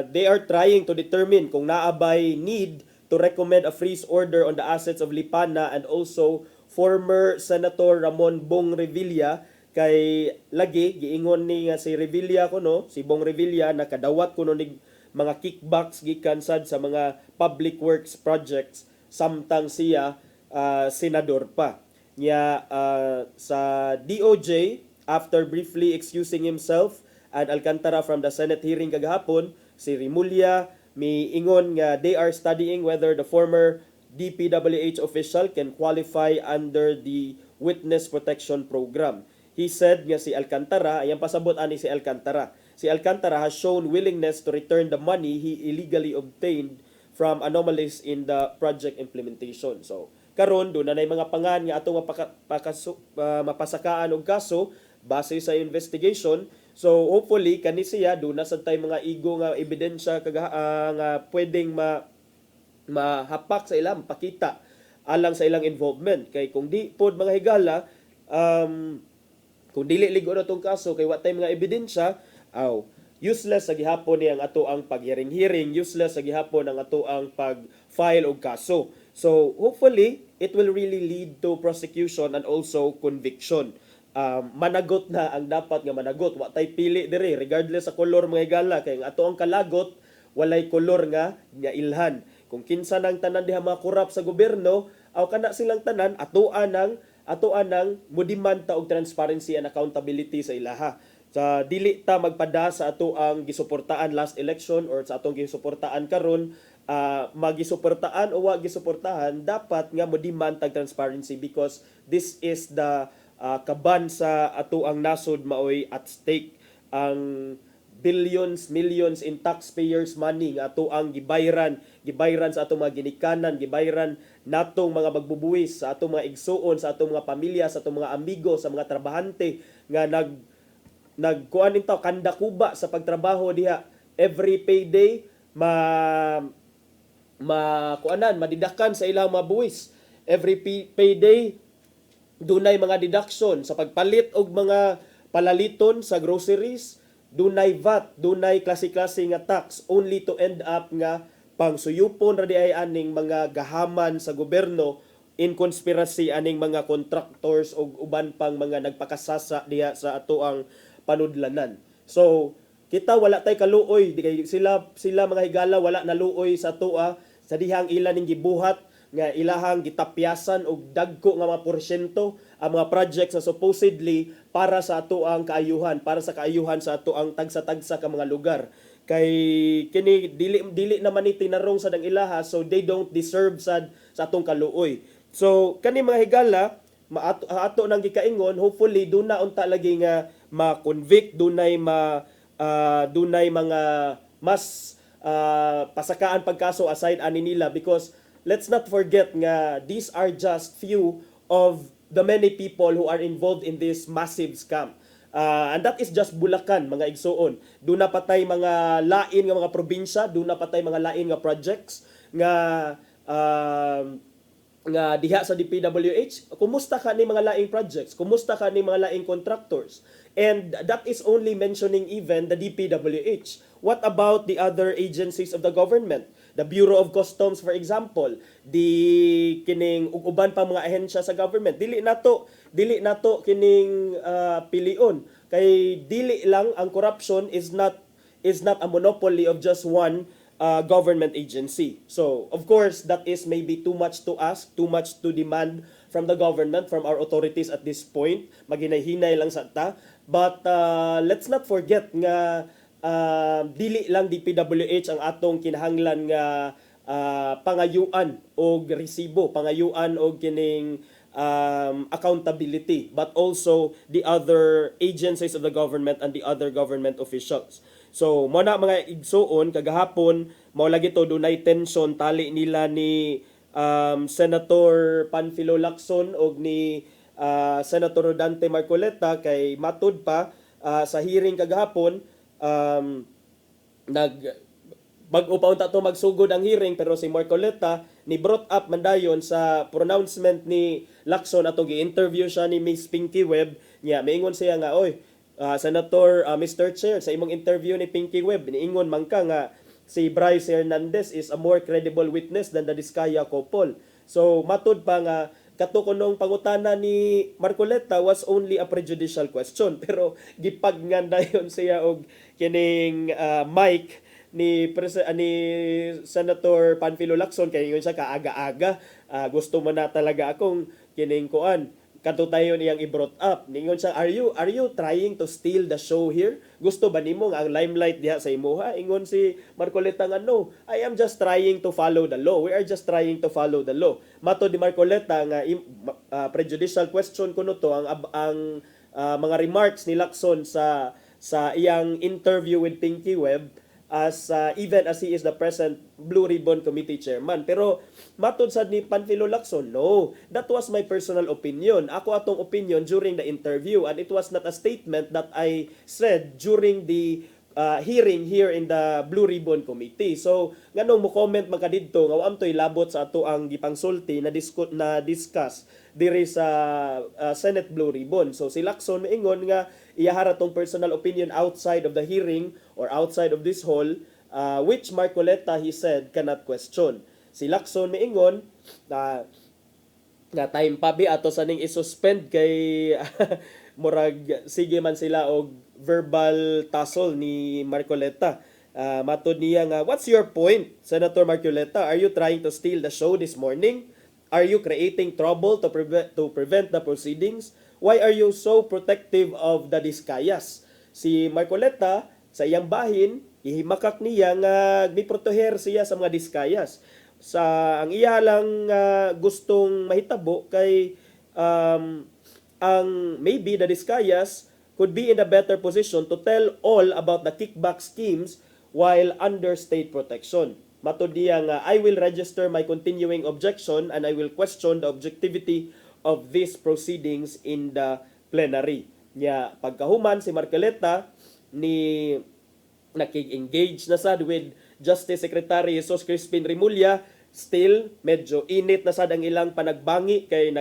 they are trying to determine kung naabay need to recommend a freeze order on the assets of Lipana and also former Senator Ramon Bong Revilla kay lagi giingon ni nga si Revilla kuno si Bong Revilla nakadawat kuno nig mga kickbacks gikan sad sa mga public works projects samtang siya senador pa niya sa DOJ after briefly excusing himself and Alcantara from the Senate hearing kagahapon si Remulla miingon nga they are studying whether the former DPWH official can qualify under the Witness Protection Program. He said nga si Alcantara, ayan pasabot ani si Alcantara. Si Alcantara has shown willingness to return the money he illegally obtained from anomalies in the project implementation. So, karon do na nay mga pangan nga atong mapasakaan og kaso base sa investigation. So hopefully kani siya do na sad tay mga igo nga ebidensya nga pwedeng mahapak sa ilang pakita alang sa ilang involvement kay kung di pod mga higala kung dili ligo na tong kaso kay wa tay mga ebidensya useless sa gihapon ni ang ato ang paghiring-hiring, useless sa gihapon ang ato ang pag-file og kaso. So hopefully it will really lead to prosecution and also conviction. Managot na ang dapat nga managot, wa tay pili diri regardless sa kolor mga higala kay ang ato ang kalagot walay kolor nga ilhan. Kung kinsa nang tanan diha mga korap sa gobyerno aw kana silang tanan atoan nang mo-demand ta og transparency and accountability sa ilaha. Sa dili ta magpada sa ato ang gisuportaan last election or sa atong gisuportaan karon magisuportahan o wa gisuportahan, dapat nga mo demand tag transparency because this is the kaban sa ato ang nasod maoy at stake. Ang billions, millions in taxpayers money nga ato ang gibayran sa atong mga ginikanan, gibayran natong mga magbubuwis, sa atong mga igsuon, sa atong mga pamilya, sa atong mga amigo, sa mga trabahante nga nagkuan nito kanda kuba sa pagtrabaho diha. Every payday madidakan sa ilang mga buwis. Every payday dunay mga deduction sa pagpalit og mga palaliton sa groceries, dunay VAT, dunay klase-klase nga tax, only to end up nga pangsuyupon ra di ay aning mga gahaman sa gobyerno in conspiracy aning mga contractors o uban pang mga nagpakasasa diha sa ato ang panudlanan. So kita wala tay kaluoy, di kay sila mga higala wala naluoy sa ato sa dihang ila ning gibuhat nga ilahang gitapyasan og dagko nga mga porsyento ang mga projects na supposedly para sa ato ang kaayuhan, para sa kaayuhan sa ato ang tagsa-tagsa ka mga lugar. Kay kini dili naman ni tinarong sa dang ilaha, so they don't deserve sa atong kaluoy. So kani mga higala ato nang gikaingon, hopefully do na unta lagi nga ma-convict, dunay mga mas pasakaan pagkaso aside ani nila, because let's not forget nga these are just few of the many people who are involved in this massive scam. And that is just Bulacan, mga igsuon. Doon na patay mga lain nga mga probinsya, doon na patay mga lain nga projects nga diha sa DPWH. Kumusta ka ni mga laing projects? Kumusta ka ni mga laing contractors? And that is only mentioning even the DPWH. What about the other agencies of the government? The Bureau of Customs, for example, kining uban pa mga ahensya sa government. Dili nato kining pilion. Kay dili lang ang corruption is not a monopoly of just one government agency. So, of course, that is maybe too much to ask, too much to demand from the government, from our authorities at this point. Maghinay-hinay lang sa ta. But let's not forget nga dili lang DPWH ang atong kinahanglan nga pangayuan og resibo, pangayuan og kining accountability, but also the other agencies of the government and the other government officials. So mo na mga igsuon, kagahapon mao lagi to dunay tension tali nila ni Senator Panfilo Lacson og ni Senator Rodante Marcoleta, kay matud pa sa hearing kagahapon bag-o pa unta to magsugod ang hearing, pero si Marcoleta ni brought up mandayon sa pronouncement ni Lacson ato gi-interview siya ni Miss Pinky Webb niya. Miingon siya nga, oy Senator Mr. Chair, sa imong interview ni Pinky Webb niingon man ka nga si Bryce Hernandez is a more credible witness than the Diskaya couple. So matud pa nga katukunong pangutana ni Marcoleta was only a prejudicial question, pero gipagnganda yon siya og kining mic ni Senator Panfilo Lacson, kay ingon siya kaaga-aga, gusto mo na talaga akong kining kuan kadto tayo niyang i-brought up. Ningon siya, are you trying to steal the show here? Gusto ba nimo nga ang limelight diha sa imuha? Ingon si Marcoleta nga, no, I am just trying to follow the law. We are just trying to follow the law. Mato di Marcoleta nga prejudicial question kuno to ang mga remarks ni Lacson sa iyang interview with Pinky Webb, as even as he is the present Blue Ribbon Committee chairman. Pero matud sad ni Panfilo Lacson, no, that was my personal opinion. Ako atong opinion during the interview, and it was not a statement that I said during the hearing here in the Blue Ribbon Committee. So nganong mo comment man kadidto nga amtoy labot sa ato ang gipangsulti na discuss diri sa Senate Blue Ribbon. So si Lacson maingon nga iyahara tong personal opinion outside of the hearing or outside of this hall, which Marcoleta, he said, cannot question. Si Lacson maingon na time pa bi ato sa ning i-suspend kay murag sige man sila og verbal tussle ni Marcoleta. Matod niya nga, what's your point, Senator Marcoleta? Are you trying to steal the show this morning? Are you creating trouble to prevent the proceedings? Why are you so protective of the Diskayas? Si Marcoleta, sa iyang bahin, ihimakak niya nga miproteher siya sa mga diskayas. Sa ang iya lang gustong mahitabo kay ang maybe the diskayas could be in a better position to tell all about the kickback schemes while under state protection. Matod diya nga, I will register my continuing objection and I will question the objectivity of these proceedings in the plenary. Nya pagkahuman si Marcoleta ni nakig-engage na sad with Justice Secretary Jesus Crispin Remulla, still medyo init na sad ang ilang panagbangi kay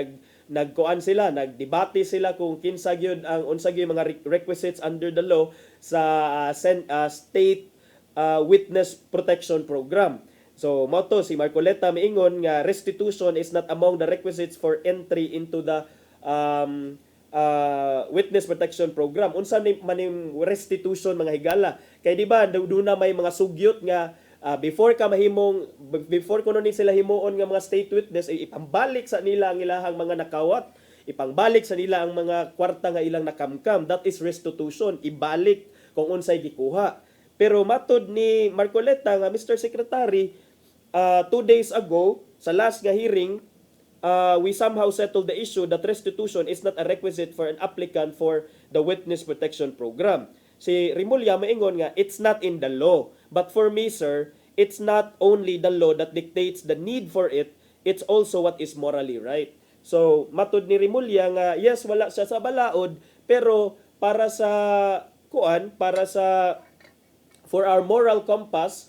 nagkuan sila, nagdebate sila kung kinsa gyud ang unsa gyud mga requisites under the law sa state witness protection program. So mao to si Marcoleta miingon nga restitution is not among the requisites for entry into the witness protection program. Unsa maning restitution mga higala? Kay di ba na may mga sugyot nga before kuno ni sila himuon nga mga state witness ipambalik sa nila ang ilahang mga nakawat, ipambalik sa nila ang mga kwarta nga ilang nakamkam. That is restitution, ibalik kung unsay gikuha. Pero matod ni Marcoleta nga Mr. Secretary, 2 days ago sa last nga hearing, we somehow settled the issue that restitution is not a requisite for an applicant for the witness protection program. Si Remulla maingon nga, it's not in the law. But for me, sir, it's not only the law that dictates the need for it, it's also what is morally right. So, matod ni Remulla nga, yes, wala siya sa balaod, pero para sa for our moral compass,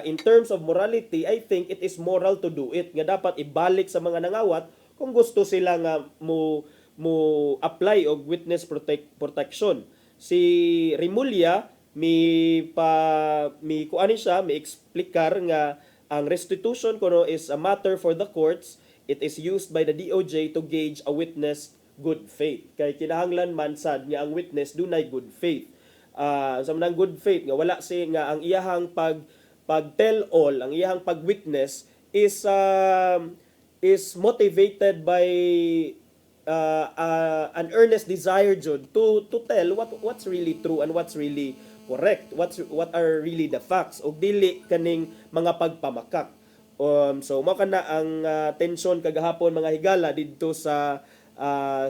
in terms of morality, I think it is moral to do it. Nga dapat ibalik sa mga nangawat kung gusto sila nga mo apply og witness protection. Si Remulla mi explicar nga ang restitution kuno is a matter for the courts. It is used by the DOJ to gauge a witness good faith. Kay kinahanglan man sad nga ang witness dunay good faith. Sa manang good faith nga wala nga ang iyahang pag-tell all, ang iyahang pag-witness is motivated by an earnest desire jud to tell what's really true and what's really correct, what are really the facts og dili kaning mga pagpamakak. So mao kana ang tension kagahapon mga higala didto sa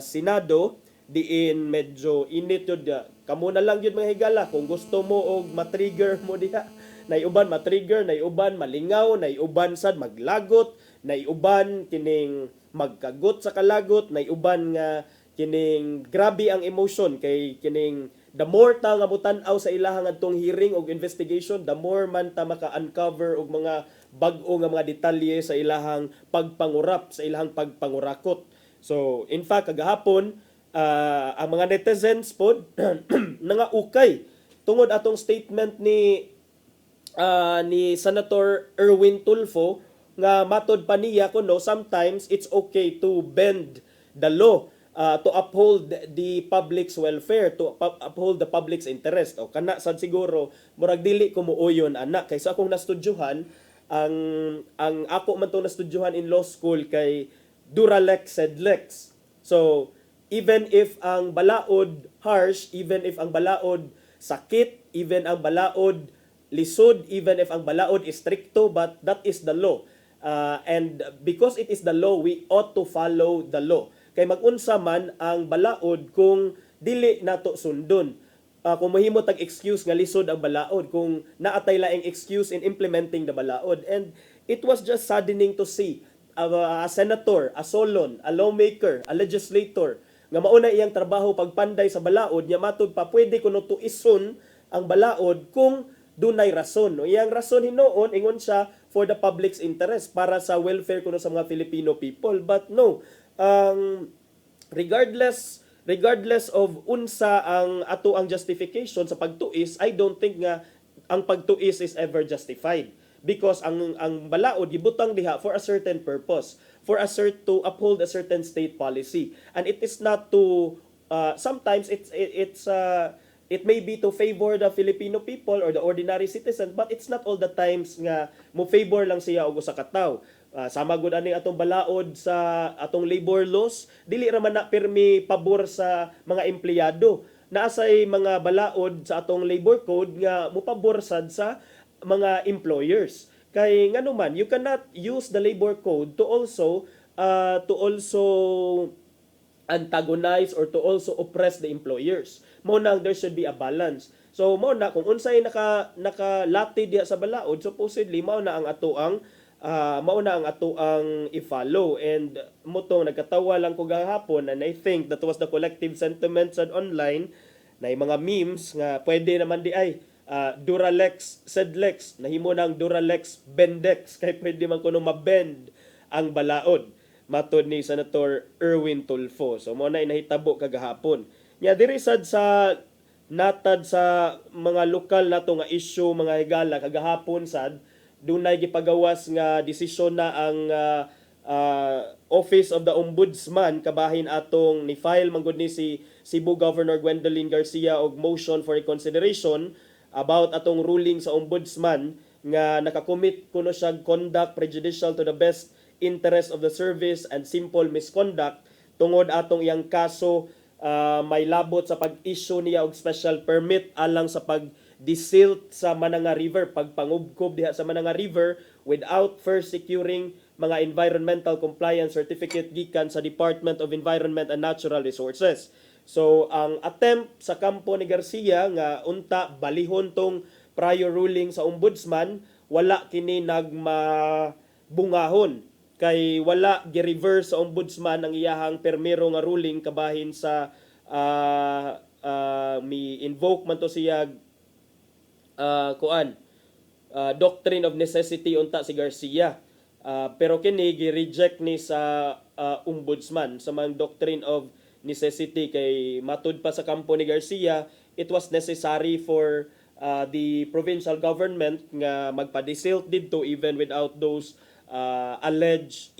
Senado, diin medyo init yun. Kamo na lang yun mga higala kung gusto mo og matrigger mo diha. Naiuban matrigger, naiuban malingaw, naiuban sad maglagot, naiuban kining magkagot sa kalagot, naiuban nga kining grabe ang emotion kay kining the more ta nga mutan-aw sa ilahang adtong hearing og investigation, the more man ta maka-uncover og mga bag-o nga mga detalye sa ilahang pagpangurap, sa ilahang pagpangurakot. So in fact kagahapon ang mga netizens pod nga ukay tungod atong statement ni Senator Erwin Tulfo nga matod pa niya kuno sometimes it's okay to bend the law to uphold the public's welfare, to uphold the public's interest. O kana sad siguro murag dili ko muuyon anak kaysa akong nastudyuhan ang ako man to nastudyuhan in law school kay Duralex sed lex. So even if ang balaod harsh, even if ang balaod sakit, even ang balaod lisod, even if ang balaod is stricto, but that is the law. And because it is the law, we ought to follow the law. Kay mag-unsa man ang balaod kung dili nato sundon. Kung mahimo tag excuse nga lisod ang balaod, kung naatay laing excuse in implementing the balaod. And it was just saddening to see a senator, a solon, a lawmaker, a legislator nga mauna iyang trabaho pagpanday sa balaod, nya matud pa pwede kuno tuison ang balaod kung dunay rason. No? Iyang rason hinoon ingon siya for the public's interest, para sa welfare kuno sa mga Filipino people. But no, regardless of unsa ang ato ang justification sa pagtuis, I don't think nga ang pagtuis is ever justified. Because ang balaod gibutang diha for a certain purpose, to uphold a certain state policy, and it is not to sometimes it may be to favor the Filipino people or the ordinary citizen, but it's not all the times nga mo favor lang siya og usa ka tawo. Sama gud ani atong balaod sa atong labor laws, dili ra man na pirmi pabor sa mga empleyado. naasay mga balaod sa atong labor code nga mupaborsad sa mga employers. Kay ngano man, you cannot use the labor code to also antagonize or to also oppress the employers. Mo nang there should be a balance. So mo na kung unsay nakalati diha sa balaod, supposedly mao na ang atoang i-follow. And mo tong nagkatawa lang ko gahapon, and I think that was the collective sentiment sa online na yung mga memes nga pwede naman di ay Duralex, Sedlex, nahimo ng Duralex, Bendex, kay pwede man kuno mabend ang balaod, matod ni Senator Erwin Tulfo. So mo na inahitabo kagahapon. Nya diri sad sa natad sa mga lokal nato nga issue, mga higala kagahapon sad dunay gipagawas nga desisyon na ang Office of the Ombudsman kabahin atong ni file manggod ni si Cebu Governor Gwendolyn Garcia og motion for reconsideration about atong ruling sa Ombudsman nga nakakommit kuno siya conduct prejudicial to the best interest of the service and simple misconduct tungod atong iyang kaso. May labot sa pag-issue niya og special permit alang sa pag-desilt sa Mananga River, pagpangubkob diha sa Mananga River without first securing mga environmental compliance certificate gikan sa Department of Environment and Natural Resources. So ang attempt sa kampo ni Garcia nga unta balihon tong prior ruling sa Ombudsman, wala kini nagmabungahon kay wala gi-reverse sa Ombudsman ang iyahang permero nga ruling kabahin sa mi-invoke man to siya doctrine of necessity unta si Garcia. Pero kini gi-reject ni sa Ombudsman sa mga doctrine of necessity kay matud pa sa kampo ni Garcia, it was necessary for the provincial government nga magpa-desilt didto even without those alleged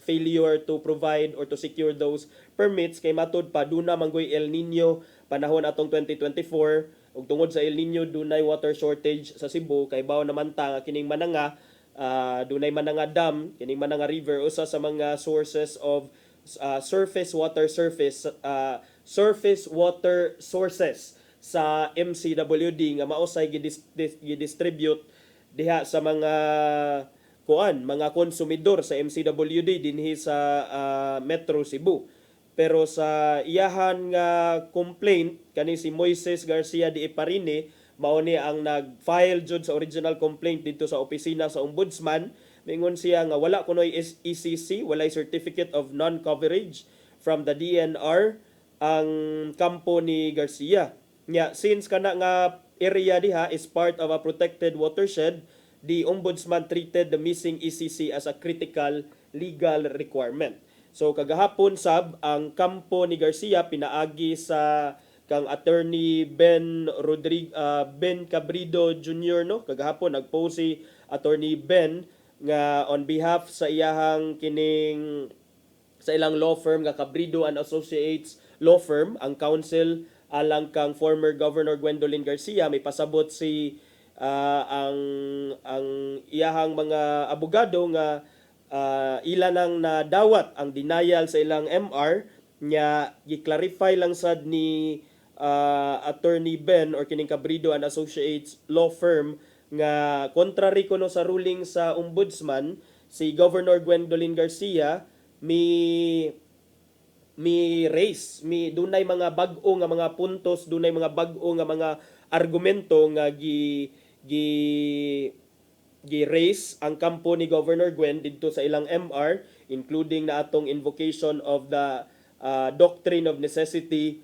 failure to provide or to secure those permits kay matud pa duna manggoy El Nino panahon atong 2024 ug tungod sa El Nino dunay water shortage sa Cebu kay bawo naman ta nga kining Mananga dunay Mananga Dam, kining Mananga River usa sa mga sources of surface water sources sa MCWD nga mausay gidistribute diha sa mga konsumidor sa MCWD dinhi sa Metro Cebu. Pero sa iyahan nga complaint kani si Moises Garcia de Iparine, mao ni ang nag-file jud sa original complaint dito sa opisina sa Ombudsman. Mingon siya nga wala kunoy ECC, walay certificate of non-coverage from the DNR ang kampo ni Garcia. Nya since kana nga area diha is part of a protected watershed, the Ombudsman treated the missing ECC as a critical legal requirement. So kagahapon sab ang kampo ni Garcia pinaagi sa kang attorney Ben Cabrido Jr. no, kagahapon nagpost si attorney Ben nga on behalf sa iyahang kining sa ilang law firm nga Cabrido and Associates law firm, ang counsel alang kang former Governor Gwendolyn Garcia, may pasabot si ang iyahang mga abogado nga ila nang nadawat ang denial sa ilang MR nya gi-clarify lang sad ni attorney Ben or kining Cabrido and Associates law firm nga contrary kuno sa ruling sa Ombudsman, si Governor Gwendolyn Garcia dunay mga bag-o nga mga puntos, dunay mga bag-o nga mga argumento nga gi-raise ang kampo ni Governor Gwen dito sa ilang MR, including na atong invocation of the doctrine of necessity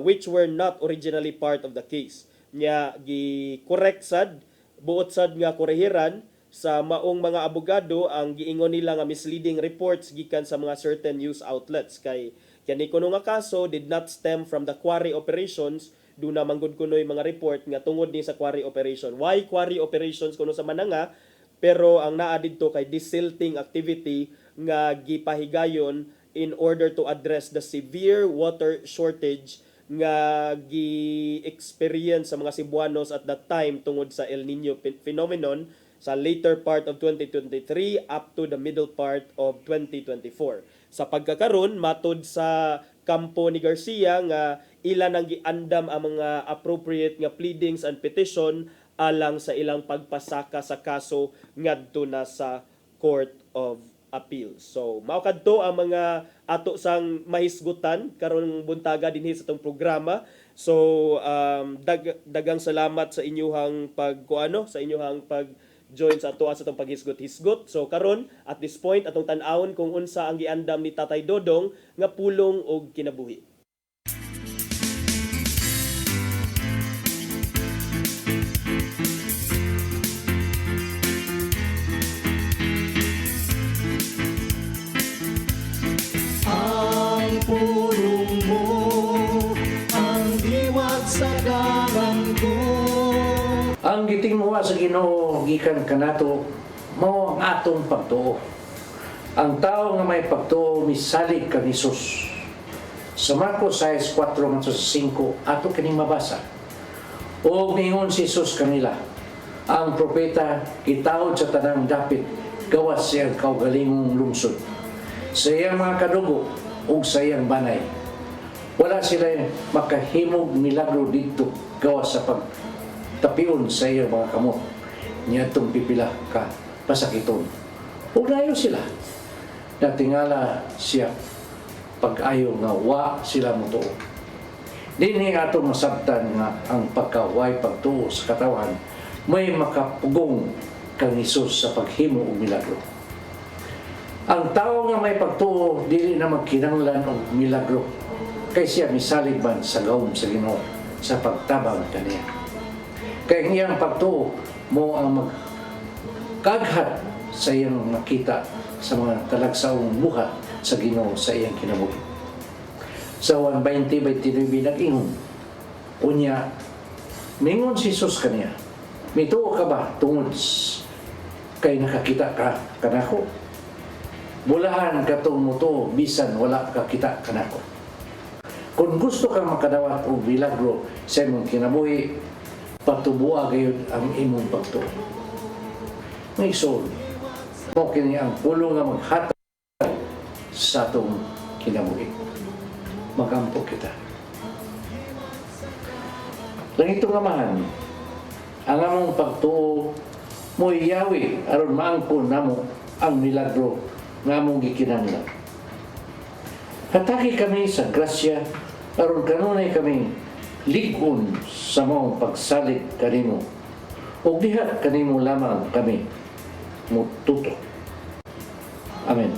which were not originally part of the case. Nya gi-correct sad, buot sad nga korehiran sa maong mga abogado ang giingon nila nga misleading reports gikan sa mga certain news outlets kay kani kuno nga kaso did not stem from the quarry operations. Duna manggod kunoy mga report nga tungod ni sa quarry operation. Why quarry operations kuno sa Mananga? Pero ang naa didto kay desilting activity nga gipahigayon in order to address the severe water shortage nga gi-experience sa mga Cebuanos at that time tungod sa El Nino phenomenon sa later part of 2023 up to the middle part of 2024. Sa pagkakaron, matod sa kampo ni Garcia nga ilan ang giandam ang mga appropriate nga pleadings and petition alang sa ilang pagpasaka sa kaso ngadto na sa Court of Appeal. So mao kadto ang mga ato sang mahisgutan karong buntaga dinhi sa tong programa. So dagang salamat sa inyong sa inyong pag-join sa ato sa tong paghisgot-hisgot. So karon at this point atong tan-awon kung unsa ang giandam ni Tatay Dodong nga pulong og kinabuhi. Ang pulong mo, ang diwat sa ko. Ang gitingmuha sa Ginoo gikan kanato mao ang atong pagtuo. Ang tao nga may pagtuo misalig kang Hesus. Sa Marcos 6:4-5 ato kining mabasa. O ningon si Hesus kanila, ang propeta gitawod sa tanang dapit gawas siyang kaugalingong lungsod. Sa iyang mga kadugo ug sa iyang banay. Wala sila makahimog milagro dito gawas sa pagtapion sa iyang mga kamot. Niyadtong pipila ka pasakiton. Ug layo sila. Natingala siya pag-ayo nga wa sila motuo. Dinhi ato masabtan nga ang pagkaway pagtuo sa katawan may makapugong kang Hesus sa paghimo og milagro. Ang tao nga may pagtuo dili na magkinahanglan og milagro kay siya misalig man sa gawom sa Ginoo sa pagtabang kaniya. Kay ang iyang pagtuo mo ang magkaghat sa iyang nakita sa mga talagsaong buhat sa Ginoo sa iyang kinabuhi. Sa 1:20-29 nag-ingon, unya, mingon si Jesus kaniya, mituo ka ba tungod kay nakakita ka kanako? Bulahan katong muto bisan wala ka kita kanako. Kung gusto kang makadawat og milagro sa imong kinabuhi, patubuha gayud ang imong pagtuo. May soul, mo kini ang pulong nga maghatag sa atong kinabuhi. Magampo kita. Langitong Amahan, ang among pagtuo mo iyawi aron maangkon namo ang milagro nga mong gikinahanglan. Hatagi kami sa grasya aron kanunay kami lig-on sa mong pagsalig kanimo. Ug diha kanimo lamang kami mututo. Amen.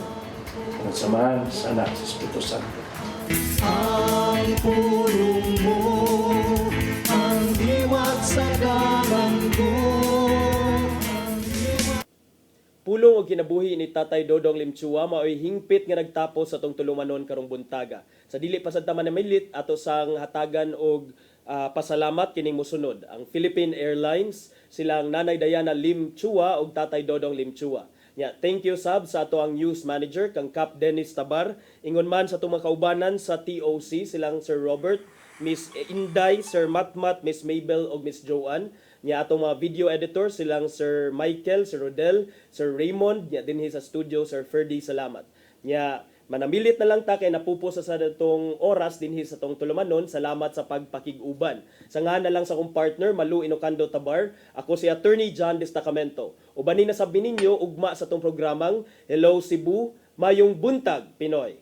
Ang samahan sa Anak sa Espiritu Santo. Ang pulong mo, ang diwat sa ko. Pulong og kinabuhi ni Tatay Dodong Limchua maoy hingpit nga nagtapos sa tong tulumanon karong buntaga. Sa dili pa sad ta manamilit ato sang hatagan og pasalamat kining mosunod. Ang Philippine Airlines, silang Nanay Diana Limchua ug Tatay Dodong Limchua. Thank you sab sa ato ang news manager kang Cap Dennis Tabar. Ingon man sa atong mga kaubanan sa TOC silang Sir Robert, Miss Inday, Sir Matmat, Miss Mabel ug Miss Joanne. Atong mga video editor silang Sir Michael, Sir Rodel, Sir Raymond, dinhi sa studio Sir Ferdy, salamat. Manamilit na lang ta kay napupos sa datong oras dinhi sa tong tulumanon. Salamat sa pagpakig-uban. Sa nga na lang sa akong partner Malu Inocando Tabar, ako si Attorney John Destacamento. Ubanin na sabi ninyo ugma sa tong programang Hello Cebu, mayong buntag Pinoy.